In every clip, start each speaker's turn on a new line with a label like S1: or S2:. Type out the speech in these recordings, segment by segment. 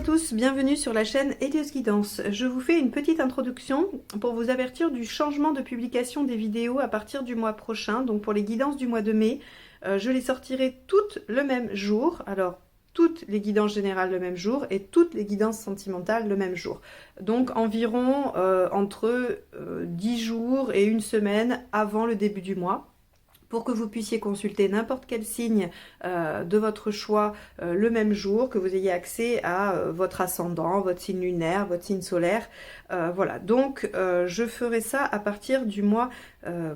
S1: tous, bienvenue sur la chaîne Hélios Guidance. Je vous fais une petite introduction pour vous avertir du changement de publication des vidéos à partir du mois prochain. Donc pour les guidances du mois de mai, je les sortirai toutes le même jour. Alors toutes les guidances générales le même jour et toutes les guidances sentimentales le même jour. Donc environ entre 10 jours et une semaine avant le début du mois, pour que vous puissiez consulter n'importe quel signe de votre choix le même jour, que vous ayez accès à votre ascendant, votre signe lunaire, votre signe solaire. Voilà, donc je ferai ça à partir du mois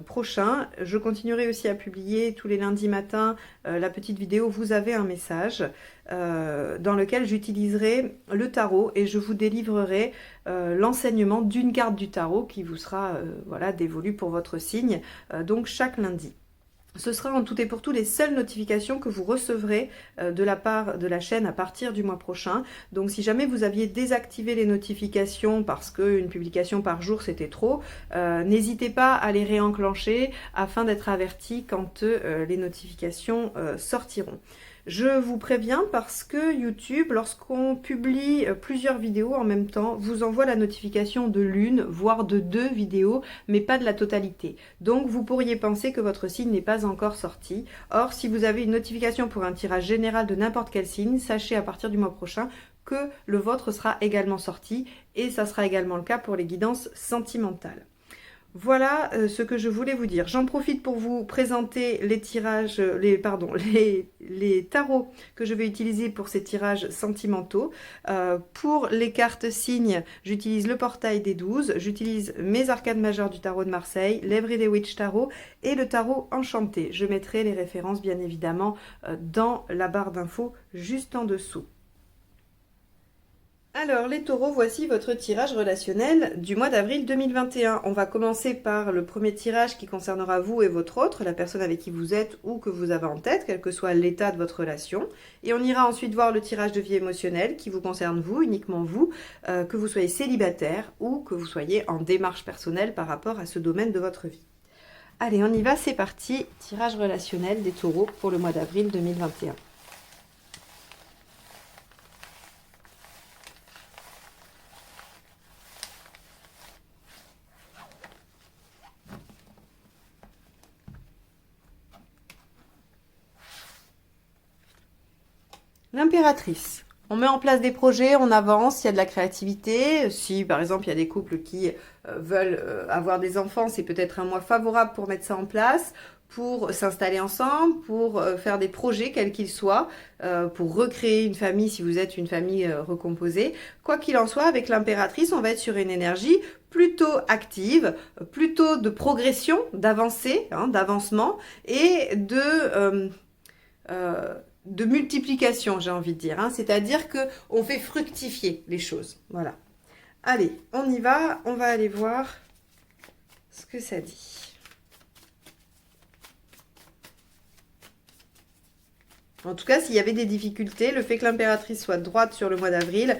S1: prochain. Je continuerai aussi à publier tous les lundis matins la petite vidéo « Vous avez un message » dans lequel j'utiliserai le tarot et je vous délivrerai l'enseignement d'une carte du tarot qui vous sera voilà, dévolue pour votre signe, donc chaque lundi. Ce sera en tout et pour tout les seules notifications que vous recevrez de la part de la chaîne à partir du mois prochain. Donc si jamais vous aviez désactivé les notifications parce qu'une publication par jour c'était trop, n'hésitez pas à les réenclencher afin d'être averti quand les notifications sortiront. Je vous préviens parce que YouTube, lorsqu'on publie plusieurs vidéos en même temps, vous envoie la notification de l'une, voire de 2 vidéos, mais pas de la totalité. Donc vous pourriez penser que votre signe n'est pas encore sorti. Or, si vous avez une notification pour un tirage général de n'importe quel signe, sachez à partir du mois prochain que le vôtre sera également sorti, et ça sera également le cas pour les guidances sentimentales. Voilà ce que je voulais vous dire. J'en profite pour vous présenter les tirages, les tarots que je vais utiliser pour ces tirages sentimentaux. Pour les cartes signes, j'utilise le portail des 12, j'utilise mes arcanes majeures du tarot de Marseille, l'Everyday Witch Tarot et le tarot enchanté. Je mettrai les références bien évidemment dans la barre d'infos juste en dessous. Alors les taureaux, voici votre tirage relationnel du mois d'avril 2021. On va commencer par le premier tirage qui concernera vous et votre autre, la personne avec qui vous êtes ou que vous avez en tête, quel que soit l'état de votre relation. Et on ira ensuite voir le tirage de vie émotionnelle qui vous concerne vous, uniquement vous, que vous soyez célibataire ou que vous soyez en démarche personnelle par rapport à ce domaine de votre vie. Allez, on y va, c'est parti. Tirage relationnel des taureaux pour le mois d'avril 2021. L'impératrice. On met en place des projets, on avance, il y a de la créativité. Si par exemple il y a des couples qui veulent avoir des enfants, c'est peut-être un mois favorable pour mettre ça en place, pour s'installer ensemble, pour faire des projets quels qu'ils soient, pour recréer une famille si vous êtes une famille recomposée. Quoi qu'il en soit, avec l'impératrice, on va être sur une énergie plutôt active, plutôt de progression, d'avancée, hein, d'avancement et de multiplication, j'ai envie de dire, hein. C'est-à-dire que on fait fructifier les choses. Voilà. Allez, on y va. On va aller voir ce que ça dit. En tout cas, s'il y avait des difficultés, le fait que l'impératrice soit droite sur le mois d'avril,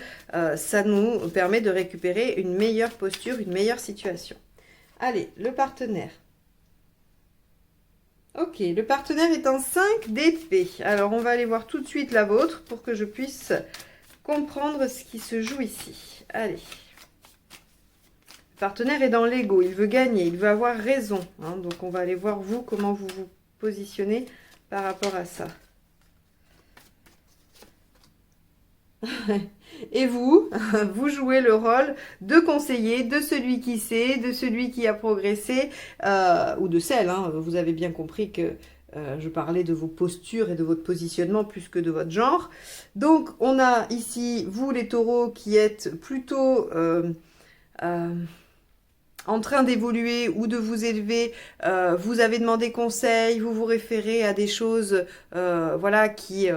S1: ça nous permet de récupérer une meilleure posture, une meilleure situation. Allez, le partenaire. Ok, le partenaire est en 5 d'épée. Alors, on va aller voir tout de suite la vôtre pour que je puisse comprendre ce qui se joue ici. Allez. Le partenaire est dans l'ego, il veut gagner, il veut avoir raison, hein. Donc, on va aller voir vous, comment vous vous positionnez par rapport à ça. Et vous, vous jouez le rôle de conseiller, de celui qui sait, de celui qui a progressé, ou de celle, hein. Vous avez bien compris que je parlais de vos postures et de votre positionnement plus que de votre genre. Donc, on a ici, vous les taureaux, qui êtes plutôt en train d'évoluer ou de vous élever, vous avez demandé conseil, vous vous référez à des choses voilà, qui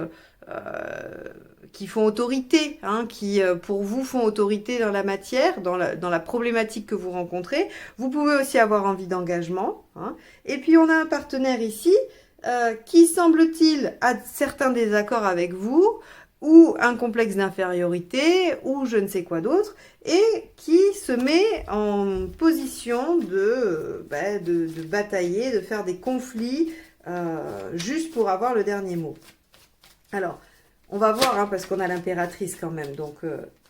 S1: font autorité, hein, qui pour vous font autorité dans la matière, dans la problématique que vous rencontrez. Vous pouvez aussi avoir envie d'engagement, hein. Et puis on a un partenaire ici qui, semble-t-il, a certains désaccords avec vous, ou un complexe d'infériorité, ou je ne sais quoi d'autre, et qui se met en position de batailler, de faire des conflits, juste pour avoir le dernier mot. Alors, On va voir, hein, parce qu'on a l'impératrice quand même. Donc,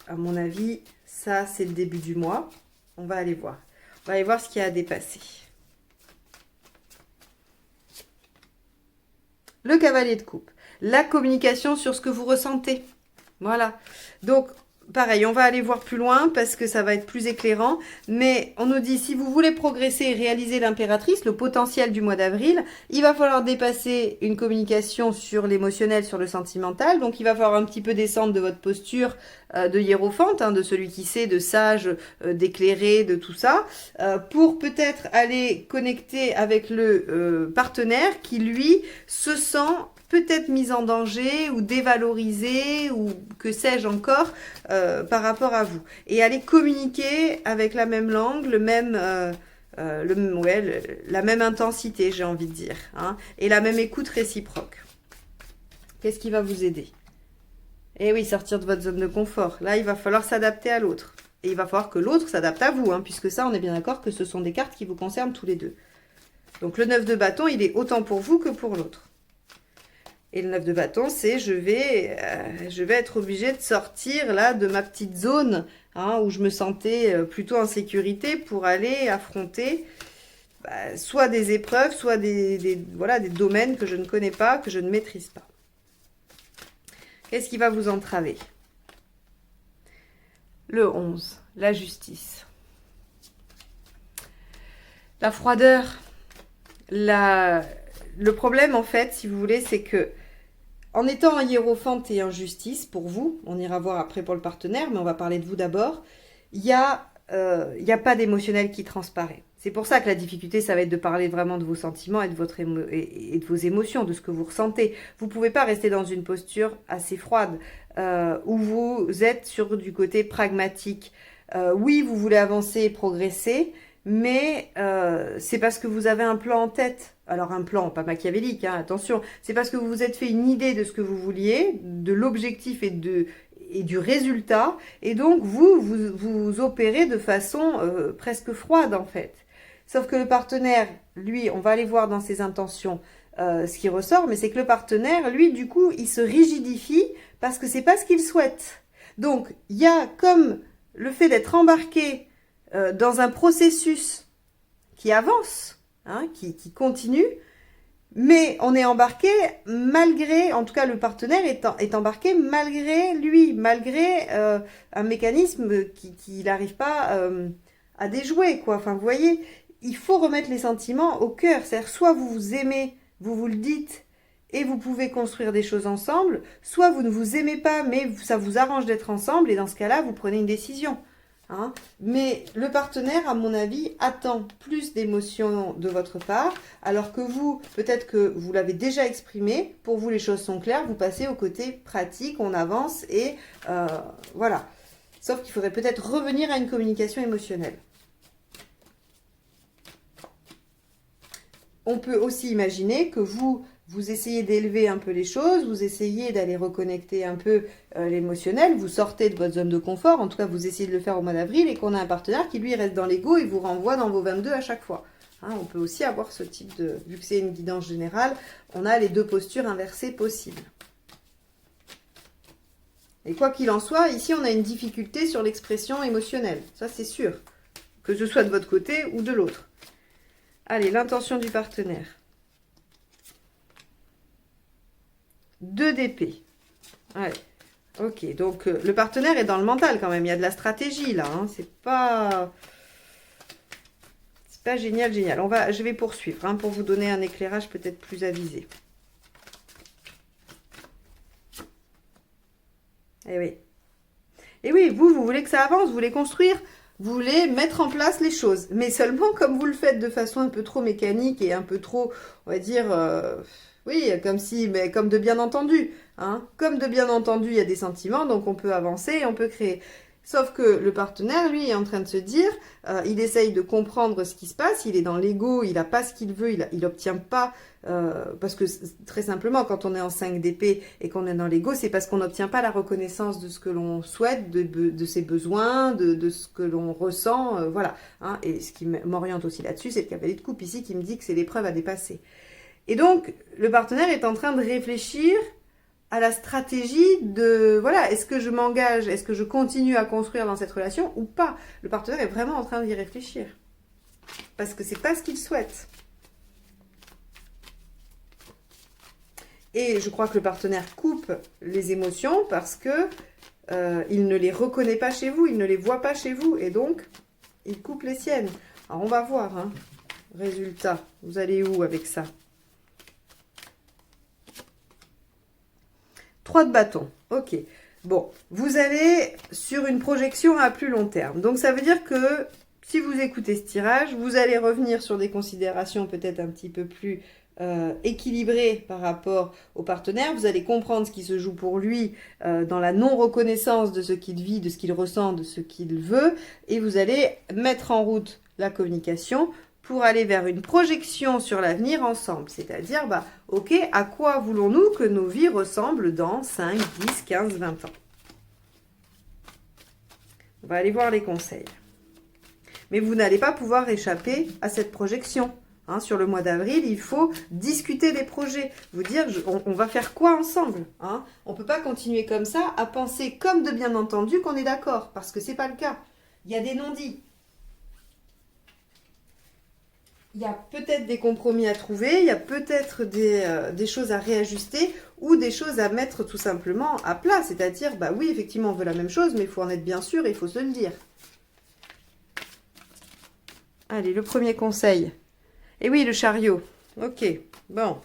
S1: à mon avis, ça, c'est le début du mois. On va aller voir. On va aller voir ce qu'il y a à dépasser. Le cavalier de coupe. La communication sur ce que vous ressentez. Voilà. Donc, pareil, on va aller voir plus loin parce que ça va être plus éclairant. Mais on nous dit, si vous voulez progresser et réaliser l'impératrice, le potentiel du mois d'avril, il va falloir dépasser une communication sur l'émotionnel, sur le sentimental. Donc, il va falloir un petit peu descendre de votre posture de hiérophante, hein, de celui qui sait, de sage, d'éclairé, de tout ça, pour peut-être aller connecter avec le partenaire qui, lui, se sent peut-être mise en danger ou dévalorisée ou que sais-je encore par rapport à vous. Et aller communiquer avec la même langue, la même intensité, j'ai envie de dire, hein, et la même écoute réciproque. Qu'est-ce qui va vous aider? Eh oui, sortir de votre zone de confort. Là, il va falloir s'adapter à l'autre. Et il va falloir que l'autre s'adapte à vous, hein, puisque ça, on est bien d'accord que ce sont des cartes qui vous concernent tous les deux. Donc le 9 de bâton, il est autant pour vous que pour l'autre. Et le 9 de bâton, c'est je vais être obligée de sortir là de ma petite zone, hein, où je me sentais plutôt en sécurité pour aller affronter soit des épreuves, soit voilà, des domaines que je ne connais pas, que je ne maîtrise pas. Qu'est-ce qui va vous entraver? Le 11, la justice. La froideur. Le problème, en fait, si vous voulez, c'est que en étant en hiérophante et en justice, pour vous, on ira voir après pour le partenaire, mais on va parler de vous d'abord, il y a pas d'émotionnel qui transparaît. C'est pour ça que la difficulté, ça va être de parler vraiment de vos sentiments et de vos émotions, de ce que vous ressentez. Vous ne pouvez pas rester dans une posture assez froide, où vous êtes sur du côté pragmatique. Oui, vous voulez avancer et progresser, mais c'est parce que vous avez un plan en tête. Alors un plan, pas machiavélique, hein, attention. C'est parce que vous vous êtes fait une idée de ce que vous vouliez, de l'objectif et du résultat. Et donc, vous opérez de façon presque froide, en fait. Sauf que le partenaire, lui, on va aller voir dans ses intentions ce qui ressort, mais c'est que le partenaire, lui, du coup, il se rigidifie parce que c'est pas ce qu'il souhaite. Donc, il y a comme le fait d'être embarqué dans un processus qui avance, hein, qui continue, mais on est embarqué malgré, en tout cas le partenaire est embarqué malgré lui, malgré un mécanisme qu'il n'arrive pas à déjouer, quoi. Enfin, vous voyez, il faut remettre les sentiments au cœur. C'est-à-dire, soit vous vous aimez, vous le dites, et vous pouvez construire des choses ensemble, soit vous ne vous aimez pas, mais ça vous arrange d'être ensemble, et dans ce cas-là, vous prenez une décision. Hein. Mais le partenaire, à mon avis, attend plus d'émotions de votre part, alors que vous, peut-être que vous l'avez déjà exprimé, pour vous les choses sont claires, vous passez au côté pratique, on avance et voilà. Sauf qu'il faudrait peut-être revenir à une communication émotionnelle. On peut aussi imaginer que vous essayez d'élever un peu les choses, vous essayez d'aller reconnecter un peu l'émotionnel, vous sortez de votre zone de confort, en tout cas vous essayez de le faire au mois d'avril, et qu'on a un partenaire qui lui reste dans l'ego et vous renvoie dans vos 22 à chaque fois. Hein, on peut aussi avoir ce type de... Vu que c'est une guidance générale, on a les deux postures inversées possibles. Et quoi qu'il en soit, ici on a une difficulté sur l'expression émotionnelle, ça c'est sûr, que ce soit de votre côté ou de l'autre. Allez, l'intention du partenaire. 2 d'épée. Ouais. Ok, donc le partenaire est dans le mental quand même. Il y a de la stratégie là. Hein. C'est pas génial, génial. Je vais poursuivre hein, pour vous donner un éclairage peut-être plus avisé. Eh oui. Et oui, vous voulez que ça avance, vous voulez construire, vous voulez mettre en place les choses. Mais seulement comme vous le faites de façon un peu trop mécanique et un peu trop, on va dire... oui, comme de bien entendu. Hein. Comme de bien entendu, il y a des sentiments, donc on peut avancer et on peut créer. Sauf que le partenaire, lui, est en train de se dire, il essaye de comprendre ce qui se passe, il est dans l'ego, il n'a pas ce qu'il veut, il n'obtient pas, parce que très simplement, quand on est en 5 d'épée et qu'on est dans l'ego, c'est parce qu'on n'obtient pas la reconnaissance de ce que l'on souhaite, de ses besoins, de ce que l'on ressent, voilà. Hein. Et ce qui m'oriente aussi là-dessus, c'est le cavalier de coupe ici qui me dit que c'est l'épreuve à dépasser. Et donc, le partenaire est en train de réfléchir à la stratégie de, voilà, est-ce que je m'engage, est-ce que je continue à construire dans cette relation ou pas? Le partenaire est vraiment en train d'y réfléchir. Parce que c'est pas ce qu'il souhaite. Et je crois que le partenaire coupe les émotions parce que il ne les reconnaît pas chez vous, il ne les voit pas chez vous. Et donc, il coupe les siennes. Alors, on va voir, hein. Résultat, vous allez où avec ça? 3 de bâton, ok. Bon, vous allez sur une projection à plus long terme. Donc, ça veut dire que si vous écoutez ce tirage, vous allez revenir sur des considérations peut-être un petit peu plus équilibrées par rapport au partenaire. Vous allez comprendre ce qui se joue pour lui dans la non-reconnaissance de ce qu'il vit, de ce qu'il ressent, de ce qu'il veut. Et vous allez mettre en route la communication pour aller vers une projection sur l'avenir ensemble. C'est-à-dire, bah, ok, à quoi voulons-nous que nos vies ressemblent dans 5, 10, 15, 20 ans? On va aller voir les conseils. Mais vous n'allez pas pouvoir échapper à cette projection. Hein, sur le mois d'avril, il faut discuter des projets. Vous dire, on va faire quoi ensemble, hein? On ne peut pas continuer comme ça, à penser comme de bien entendu qu'on est d'accord, parce que ce n'est pas le cas. Il y a des non-dits. Il y a peut-être des compromis à trouver, il y a peut-être des choses à réajuster ou des choses à mettre tout simplement à plat. C'est-à-dire, bah oui, effectivement, on veut la même chose, mais il faut en être bien sûr et il faut se le dire. Allez, le premier conseil. Et oui, le chariot. Ok, bon.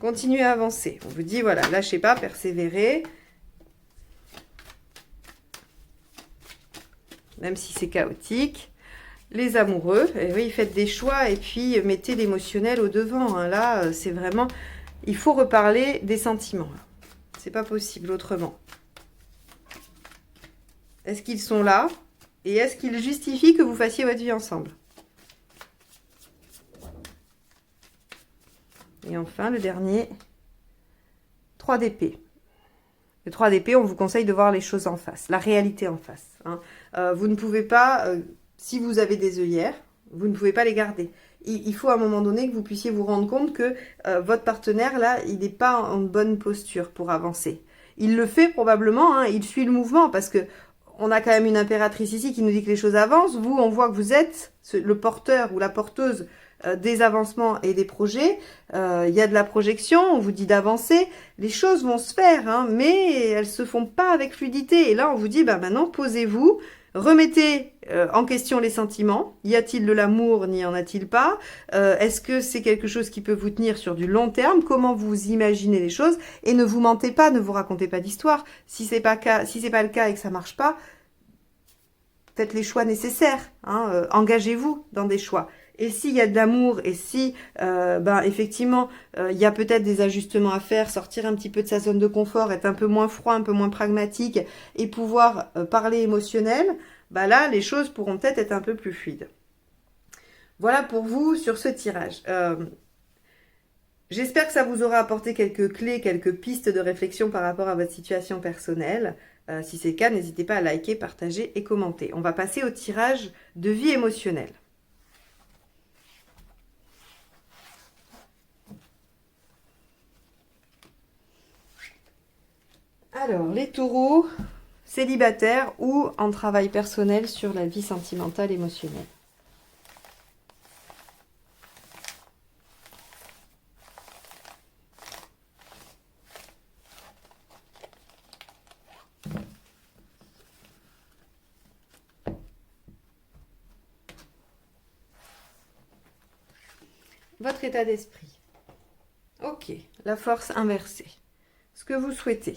S1: Continuez à avancer. On vous dit, voilà, lâchez pas, persévérez. Même si c'est chaotique. Les amoureux, et oui, faites des choix et puis mettez l'émotionnel au devant. Hein. Là, c'est vraiment... Il faut reparler des sentiments. C'est pas possible autrement. Est-ce qu'ils sont là? Et est-ce qu'ils justifient que vous fassiez votre vie ensemble? Et enfin, le dernier, 3 d'épée. Le 3 d'épée, on vous conseille de voir les choses en face, la réalité en face. Hein. Vous ne pouvez pas, si vous avez des œillères, vous ne pouvez pas les garder. Il faut à un moment donné que vous puissiez vous rendre compte que votre partenaire, là, il n'est pas en bonne posture pour avancer. Il le fait probablement, hein, il suit le mouvement parce que on a quand même une impératrice ici qui nous dit que les choses avancent. Vous, on voit que vous êtes le porteur ou la porteuse des avancements et des projets. Il y a de la projection, on vous dit d'avancer. Les choses vont se faire, hein, mais elles se font pas avec fluidité. Et là, on vous dit, bah, maintenant, posez-vous, remettez en question les sentiments. Y a-t-il de l'amour, n'y en a-t-il pas? Est-ce que c'est quelque chose qui peut vous tenir sur du long terme? Comment vous imaginez les choses? Et ne vous mentez pas, ne vous racontez pas d'histoire. Si c'est pas le cas et que ça marche pas, faites les choix nécessaires. Hein, engagez-vous dans des choix. Et s'il y a de l'amour, et si, effectivement, il y a peut-être des ajustements à faire, sortir un petit peu de sa zone de confort, être un peu moins froid, un peu moins pragmatique, et pouvoir parler émotionnel, bah là, les choses pourront peut-être être un peu plus fluides. Voilà pour vous sur ce tirage. J'espère que ça vous aura apporté quelques clés, quelques pistes de réflexion par rapport à votre situation personnelle. Si c'est le cas, n'hésitez pas à liker, partager et commenter. On va passer au tirage de vie émotionnelle. Alors, les taureaux, célibataires ou en travail personnel sur la vie sentimentale émotionnelle. Votre état d'esprit. Ok, la force inversée. Ce que vous souhaitez.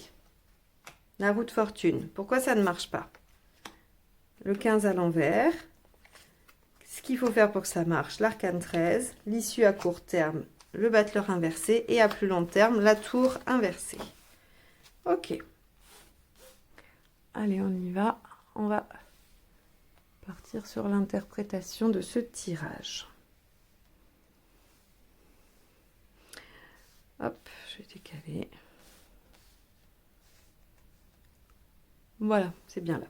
S1: La roue de fortune. Pourquoi ça ne marche pas? Le 15 à l'envers. Ce qu'il faut faire pour que ça marche. L'arcane 13. L'issue à court terme. Le battleur inversé. Et à plus long terme, la tour inversée. Ok. Allez, on y va. On va partir sur l'interprétation de ce tirage. Hop, je vais décaler. Voilà, c'est bien là.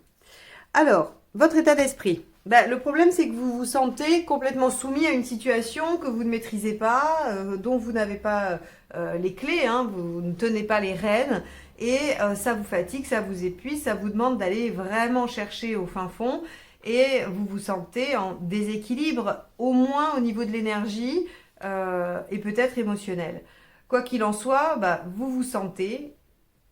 S1: Alors, votre état d'esprit. Bah, le problème, c'est que vous vous sentez complètement soumis à une situation que vous ne maîtrisez pas, dont vous n'avez pas les clés, hein, vous ne tenez pas les rênes, et ça vous fatigue, ça vous épuise, ça vous demande d'aller vraiment chercher au fin fond, et vous vous sentez en déséquilibre, au moins au niveau de l'énergie, et peut-être émotionnel. Quoi qu'il en soit, bah, vous vous sentez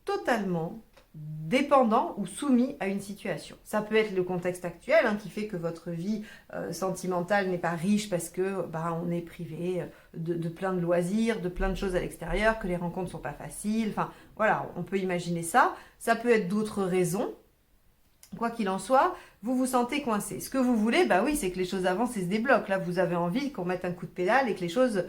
S1: totalement dépendant ou soumis à une situation. Ça peut être le contexte actuel, hein, qui fait que votre vie sentimentale n'est pas riche parce que bah, on est privé de plein de loisirs, de plein de choses à l'extérieur, que les rencontres sont pas faciles. Enfin voilà, on peut imaginer ça. Ça peut être d'autres raisons. Quoi qu'il en soit, vous vous sentez coincé. Ce que vous voulez, bah oui, c'est que les choses avancent et se débloquent. Là, vous avez envie qu'on mette un coup de pédale et que les choses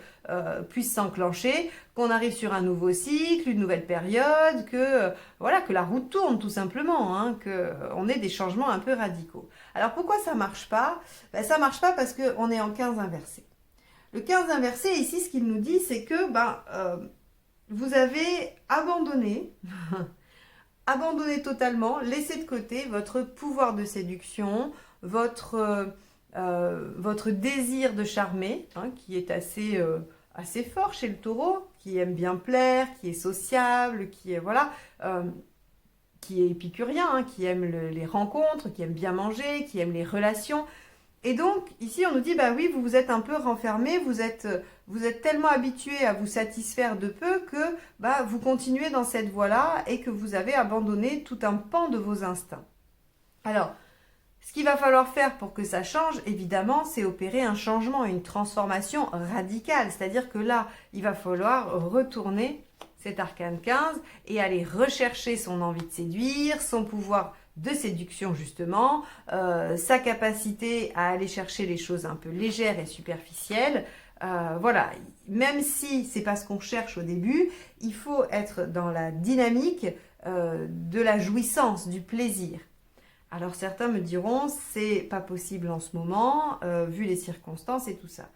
S1: puissent s'enclencher, qu'on arrive sur un nouveau cycle, une nouvelle période, que voilà, que la roue tourne tout simplement, hein, que on ait des changements un peu radicaux. Alors pourquoi ça marche pas? Ben, ça marche pas parce qu'on est en 15 inversé. Le 15 inversé, ici, ce qu'il nous dit, c'est que vous avez abandonné abandonnez totalement, laissez de côté votre pouvoir de séduction, votre désir de charmer, hein, qui est assez fort chez le taureau, qui aime bien plaire, qui est sociable, qui est, voilà, qui est épicurien, hein, qui aime les rencontres, qui aime bien manger, qui aime les relations. Et donc, ici, on nous dit, bah oui, vous vous êtes un peu renfermé, vous êtes tellement habitué à vous satisfaire de peu que bah, vous continuez dans cette voie-là et que vous avez abandonné tout un pan de vos instincts. Alors, ce qu'il va falloir faire pour que ça change, évidemment, c'est opérer un changement, une transformation radicale. C'est-à-dire que là, il va falloir retourner cet arcane 15 et aller rechercher son envie de séduire, son pouvoir de séduction justement, sa capacité à aller chercher les choses un peu légères et superficielles. Voilà, même si c'est pas ce qu'on cherche au début, il faut être dans la dynamique de la jouissance, du plaisir. Alors certains me diront, c'est pas possible en ce moment, vu les circonstances et tout ça.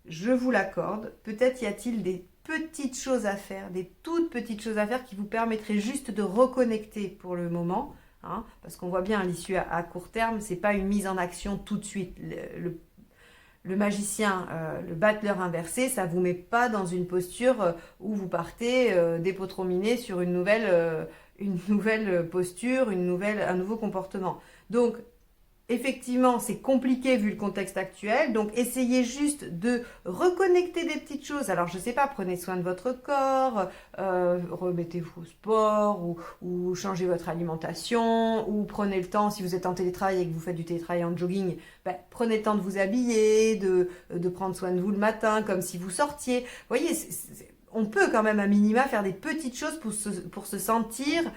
S1: Je vous l'accorde, peut-être y a-t-il des petites choses à faire, des toutes petites choses à faire qui vous permettraient juste de reconnecter pour le moment, hein, parce qu'on voit bien l'issue à court terme, c'est pas une mise en action tout de suite. Le magicien, le battleur inversé, ça vous met pas dans une posture où vous partez dépotrominé sur une nouvelle posture, un nouveau comportement. Donc, effectivement, c'est compliqué vu le contexte actuel, donc essayez juste de reconnecter des petites choses. Alors, je sais pas, prenez soin de votre corps, remettez-vous au sport, ou changez votre alimentation, ou prenez le temps, si vous êtes en télétravail et que vous faites du télétravail en jogging, prenez le temps de vous habiller, de prendre soin de vous le matin, comme si vous sortiez. Vous voyez, on peut quand même à minima faire des petites choses pour se sentir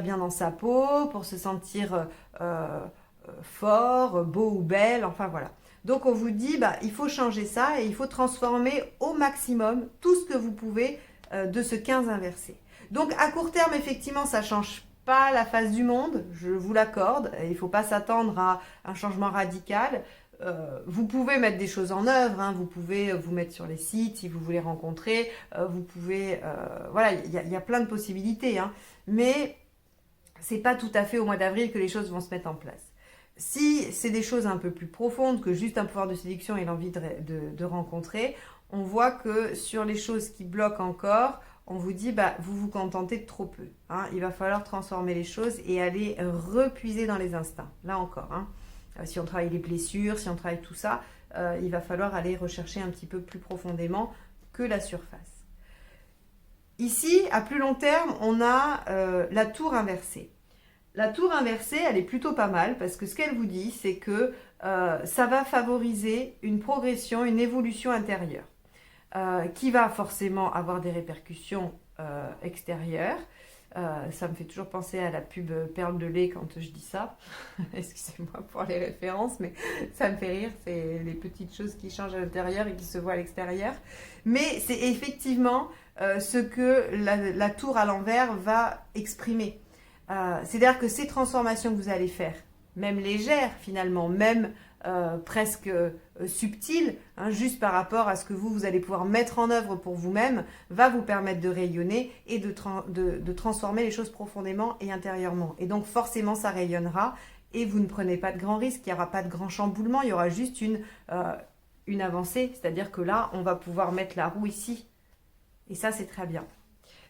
S1: bien dans sa peau, pour se sentir fort, beau ou belle, enfin voilà. Donc on vous dit, il faut changer ça et il faut transformer au maximum tout ce que vous pouvez de ce 15 inversé. Donc à court terme, effectivement, ça change pas la face du monde, je vous l'accorde. Il ne faut pas s'attendre à un changement radical. Vous pouvez mettre des choses en œuvre, hein, vous pouvez vous mettre sur les sites si vous voulez rencontrer, vous pouvez, voilà, il y a plein de possibilités, hein, mais c'est pas tout à fait au mois d'avril que les choses vont se mettre en place. Si c'est des choses un peu plus profondes que juste un pouvoir de séduction et l'envie de rencontrer, on voit que sur les choses qui bloquent encore, on vous dit, vous vous contentez de trop peu, hein, il va falloir transformer les choses et aller repuiser dans les instincts, là encore, hein. Si on travaille les blessures, si on travaille tout ça, il va falloir aller rechercher un petit peu plus profondément que la surface. Ici, à plus long terme, on a la tour inversée. La tour inversée, elle est plutôt pas mal parce que ce qu'elle vous dit, c'est que ça va favoriser une progression, une évolution intérieure qui va forcément avoir des répercussions extérieures. Ça me fait toujours penser à la pub Perle de lait quand je dis ça. Excusez-moi pour les références, mais ça me fait rire. C'est les petites choses qui changent à l'intérieur et qui se voient à l'extérieur. Mais c'est effectivement ce que la tour à l'envers va exprimer. C'est-à-dire que ces transformations que vous allez faire, même légères finalement, même presque subtiles, hein, juste par rapport à ce que vous allez pouvoir mettre en œuvre pour vous-même, va vous permettre de rayonner et de transformer les choses profondément et intérieurement. Et donc forcément ça rayonnera
S2: et vous ne prenez pas de grands risques, il n'y aura pas de grands chamboulements, il y aura juste une avancée, c'est-à-dire que là, on va pouvoir mettre la roue ici. Et ça, c'est très bien.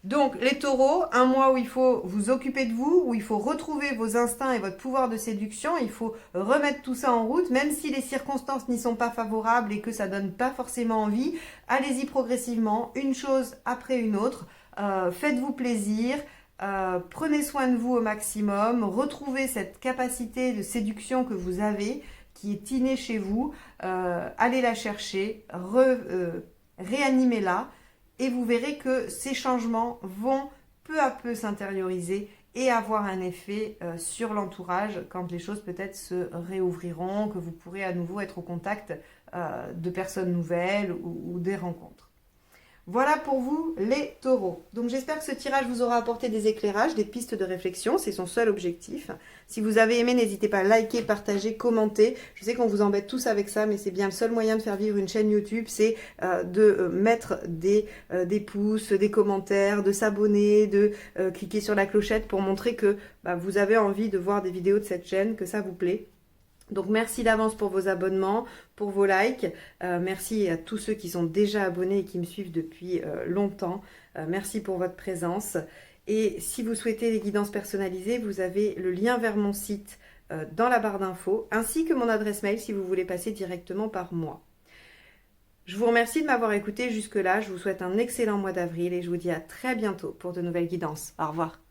S2: Donc, les taureaux, un mois où il faut vous occuper de vous, où il faut retrouver vos instincts et votre pouvoir de séduction, il faut remettre tout ça en route, même si les circonstances n'y sont pas favorables et que ça donne pas forcément envie, allez-y progressivement, une chose après une autre, faites-vous plaisir, prenez soin de vous au maximum, retrouvez cette capacité de séduction que vous avez, qui est innée chez vous, allez la chercher, réanimez-la, et vous verrez que ces changements vont peu à peu s'intérioriser et avoir un effet sur l'entourage quand les choses peut-être se réouvriront, que vous pourrez à nouveau être au contact de personnes nouvelles ou des rencontres. Voilà pour vous les taureaux. Donc j'espère que ce tirage vous aura apporté des éclairages, des pistes de réflexion, c'est son seul objectif. Si vous avez aimé, n'hésitez pas à liker, partager, commenter. Je sais qu'on vous embête tous avec ça, mais c'est bien le seul moyen de faire vivre une chaîne YouTube, c'est de mettre des pouces, des commentaires, de s'abonner, de cliquer sur la clochette pour montrer que vous avez envie de voir des vidéos de cette chaîne, que ça vous plaît. Donc merci d'avance pour vos abonnements, pour vos likes. Merci à tous ceux qui sont déjà abonnés et qui me suivent depuis longtemps. Merci pour votre présence. Et si vous souhaitez les guidances personnalisées, vous avez le lien vers mon site dans la barre d'infos, ainsi que mon adresse mail si vous voulez passer directement par moi. Je vous remercie de m'avoir écouté jusque-là. Je vous souhaite un excellent mois d'avril et je vous dis à très bientôt pour de nouvelles guidances. Au revoir.